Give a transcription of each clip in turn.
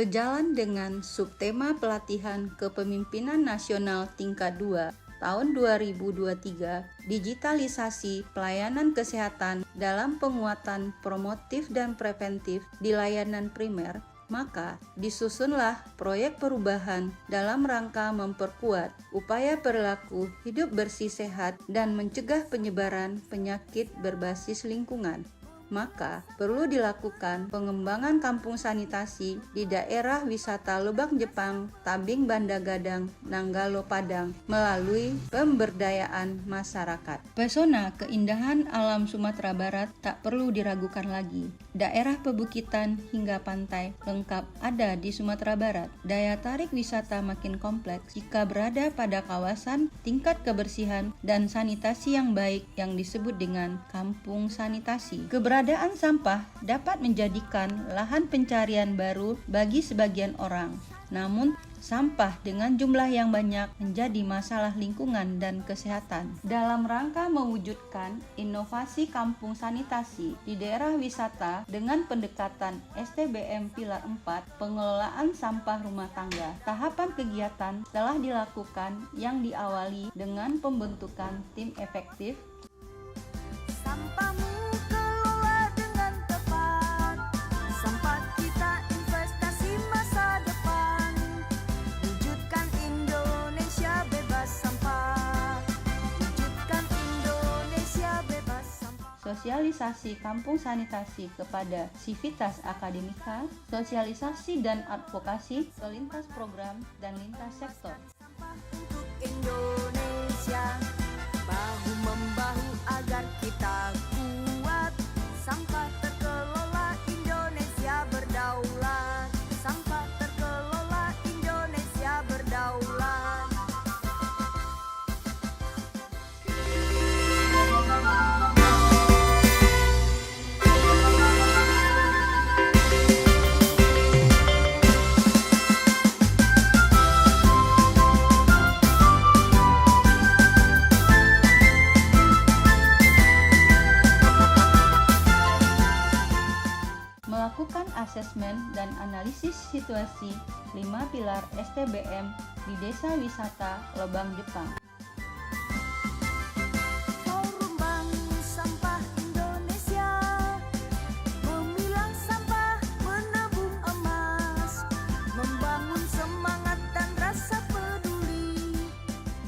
Sejalan dengan subtema pelatihan kepemimpinan nasional tingkat 2 tahun 2023, digitalisasi pelayanan kesehatan dalam penguatan promotif dan preventif di layanan primer, maka disusunlah proyek perubahan dalam rangka memperkuat upaya perilaku hidup bersih sehat dan mencegah penyebaran penyakit berbasis lingkungan. Maka perlu dilakukan pengembangan kampung sanitasi di daerah wisata Lubang Jepang, Tabing Banda Gadang, Nanggalo Padang melalui pemberdayaan masyarakat. Pesona keindahan alam Sumatera Barat tak perlu diragukan lagi. Daerah pebukitan hingga pantai lengkap ada di Sumatera Barat. Daya tarik wisata makin kompleks jika berada pada kawasan tingkat kebersihan dan sanitasi yang baik yang disebut dengan kampung sanitasi. Keberadaan sampah dapat menjadikan lahan pencarian baru bagi sebagian orang. Namun, sampah dengan jumlah yang banyak menjadi masalah lingkungan dan kesehatan. Dalam rangka mewujudkan inovasi kampung sanitasi di daerah wisata dengan pendekatan STBM Pilar 4, pengelolaan sampah rumah tangga, tahapan kegiatan telah dilakukan yang diawali dengan pembentukan tim efektif. Sampahmu kelola dengan tepat, sampah kita investasi masa depan, wujudkan Indonesia bebas sampah, wujudkan Indonesia bebas sampah. Sosialisasi kampung sanitasi kepada sivitas akademika, sosialisasi dan advokasi ke lintas program dan lintas sektor. Sampah untuk Indonesia, bahu-membahu agar kita kuat. Sampah terkelola, Indonesia berdaulat. Sampah terkelola, Indonesia berdaulat. Melakukan asesmen dan analisis situasi 5 pilar STBM di Desa Wisata Lubang Jepang. Forum Bank Sampah Indonesia, memilah sampah, menabung emas, membangun semangat dan rasa peduli,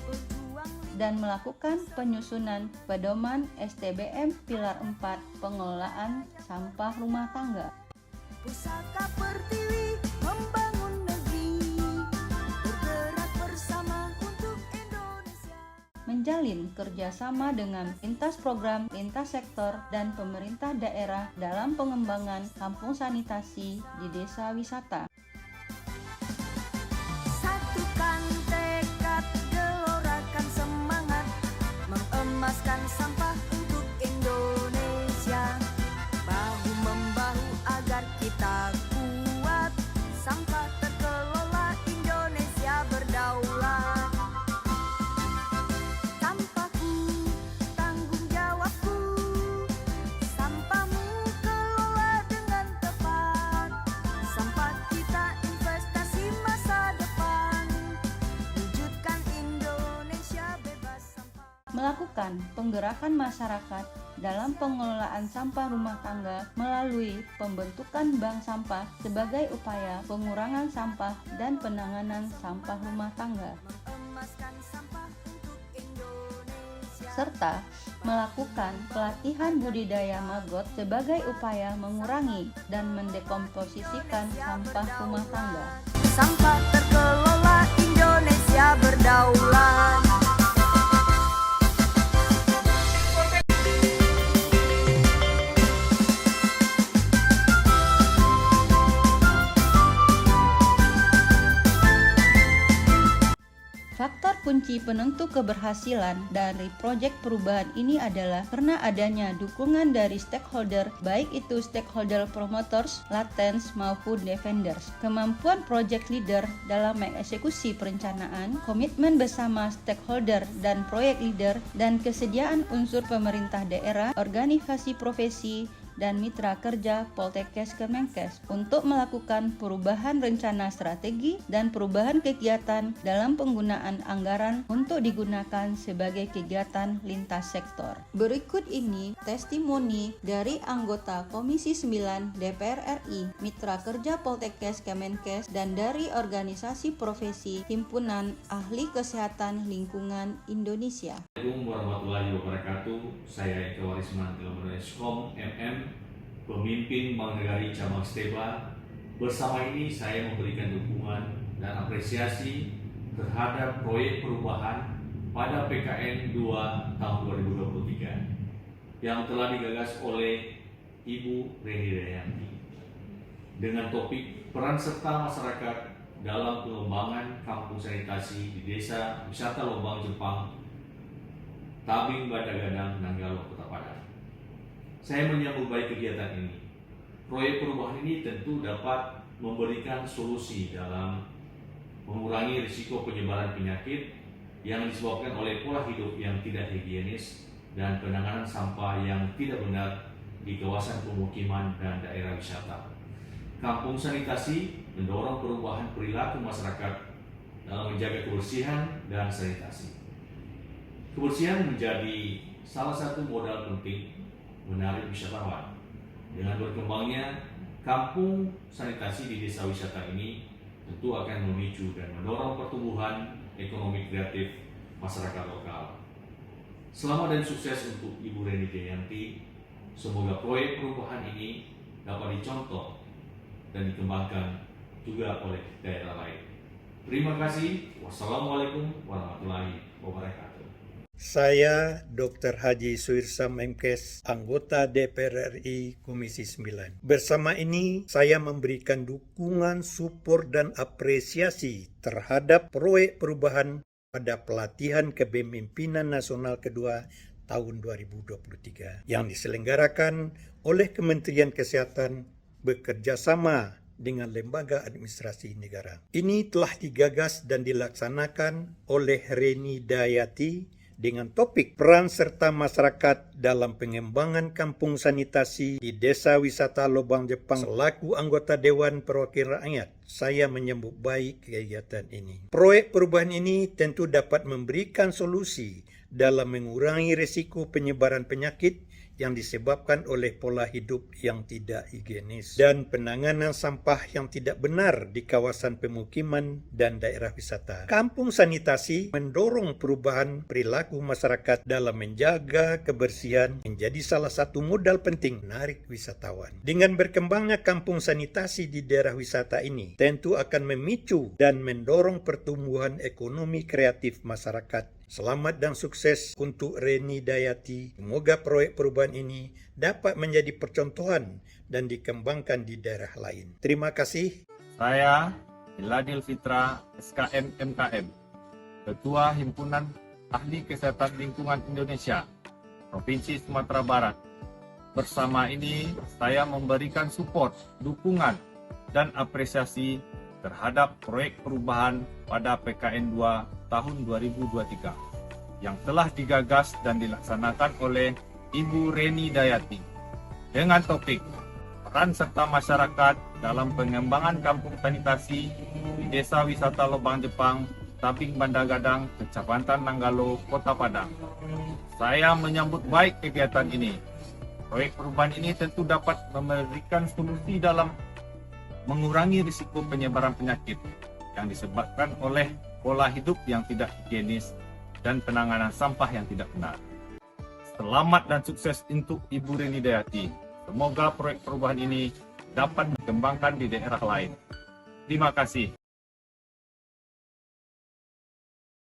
berjuang Dan melakukan penyusunan pedoman STBM Pilar 4 pengelolaan sampah rumah tangga. Pusaka Pertiwi membangun negeri, bergerak bersama untuk Indonesia. Menjalin kerjasama dengan lintas program, lintas sektor, dan pemerintah daerah dalam pengembangan kampung sanitasi di desa wisata. Satukan tekad, gelorakan semangat, mengemaskan sampah untuk Indonesia. Bahu-membahu agar kita kuat. Sampah terkelola, Indonesia berdaulat. Sampahku, tanggung jawabku. Sampahmu kelola dengan tepat. Sampah kita investasi masa depan, wujudkan Indonesia bebas sampah. Melakukan penggerakan masyarakat dalam pengelolaan sampah rumah tangga melalui pembentukan bank sampah sebagai upaya pengurangan sampah dan penanganan sampah rumah tangga, Mengemaskan sampah untuk Indonesia. serta melakukan pelatihan budidaya maggot sebagai upaya mengurangi dan mendekomposisikan sampah rumah tangga. Sampah terkelola, Indonesia berdaulat. Faktor kunci penentu keberhasilan dari proyek perubahan ini adalah karena adanya dukungan dari stakeholder, baik itu stakeholder promoters, latents, maupun defenders. Kemampuan project leader dalam mengeksekusi perencanaan, komitmen bersama stakeholder dan proyek leader, dan kesediaan unsur pemerintah daerah, organisasi profesi, dan mitra kerja Poltekkes Kemenkes untuk melakukan perubahan rencana strategi dan perubahan kegiatan dalam penggunaan anggaran untuk digunakan sebagai kegiatan lintas sektor. Berikut ini testimoni dari anggota Komisi 9 DPR RI, mitra kerja Poltekkes Kemenkes, dan dari organisasi profesi Himpunan Ahli Kesehatan Lingkungan Indonesia. Assalamualaikum warahmatullahi wabarakatuh. Saya Eka Warisman Eskom MM, pemimpin Bank Negari Cabang Steba. Bersama ini saya memberikan dukungan dan apresiasi terhadap proyek perubahan pada PKN 2 tahun 2023 yang telah digagas oleh Ibu Reni Dayanti dengan topik peran serta masyarakat dalam pengembangan kampung sanitasi di Desa Wisata Lobang Jepang, Tabing Bandagadang, Nanggalo, Kota Padang. Saya menyambut baik kegiatan ini. Proyek perubahan ini tentu dapat memberikan solusi dalam mengurangi risiko penyebaran penyakit yang disebabkan oleh pola hidup yang tidak higienis dan penanganan sampah yang tidak benar di kawasan pemukiman dan daerah wisata. Kampung sanitasi mendorong perubahan perilaku masyarakat dalam menjaga kebersihan dan sanitasi. Kebersihan menjadi salah satu modal penting menarik wisatawan. Dengan berkembangnya kampung sanitasi di desa wisata ini tentu akan memicu dan mendorong pertumbuhan ekonomi kreatif masyarakat lokal. Selamat dan sukses untuk Ibu Reni Dayanti. Semoga proyek perubahan ini dapat dicontoh dan dikembangkan juga oleh daerah lain. Terima kasih. Wassalamualaikum warahmatullahi wabarakatuh. Saya Dr. Haji Suirsa Menkes, anggota DPR RI Komisi 9. Bersama ini saya memberikan dukungan, support, dan apresiasi terhadap proyek perubahan pada pelatihan kepemimpinan nasional kedua tahun 2023 yang diselenggarakan oleh Kementerian Kesehatan bekerjasama dengan lembaga administrasi negara. Ini telah digagas dan dilaksanakan oleh Reni Dayanti dengan topik peran serta masyarakat dalam pengembangan kampung sanitasi di Desa Wisata Lobang Jepang. Selaku anggota Dewan Perwakilan Rakyat, saya menyambut baik kegiatan ini. Proyek perubahan ini tentu dapat memberikan solusi dalam mengurangi risiko penyebaran penyakit yang disebabkan oleh pola hidup yang tidak higienis dan penanganan sampah yang tidak benar di kawasan pemukiman dan daerah wisata. Kampung sanitasi mendorong perubahan perilaku masyarakat dalam menjaga kebersihan menjadi salah satu modal penting menarik wisatawan. Dengan berkembangnya kampung sanitasi di daerah wisata ini tentu akan memicu dan mendorong pertumbuhan ekonomi kreatif masyarakat. Selamat dan sukses untuk Reni Dayanti. Semoga proyek perubahan ini dapat menjadi percontohan dan dikembangkan di daerah lain. Terima kasih. Saya Iladil Fitra, SKM MKM, Ketua Himpunan Ahli Kesehatan Lingkungan Indonesia, Provinsi Sumatera Barat. Bersama ini, saya memberikan support, dukungan, dan apresiasi terhadap proyek perubahan pada PKN 2 tahun 2023 yang telah digagas dan dilaksanakan oleh Ibu Reni Dayanti dengan topik peran serta masyarakat dalam pengembangan kampung sanitasi di Desa Wisata Lobang Jepang, Tabing Bandagadang, Kecamatan Nanggalo, Kota Padang. Saya menyambut baik kegiatan ini. Proyek perubahan ini tentu dapat memberikan solusi dalam mengurangi risiko penyebaran penyakit yang disebabkan oleh pola hidup yang tidak higienis dan penanganan sampah yang tidak benar. Selamat dan sukses untuk Ibu Reni Dayanti. Semoga proyek perubahan ini dapat dikembangkan di daerah lain. Terima kasih.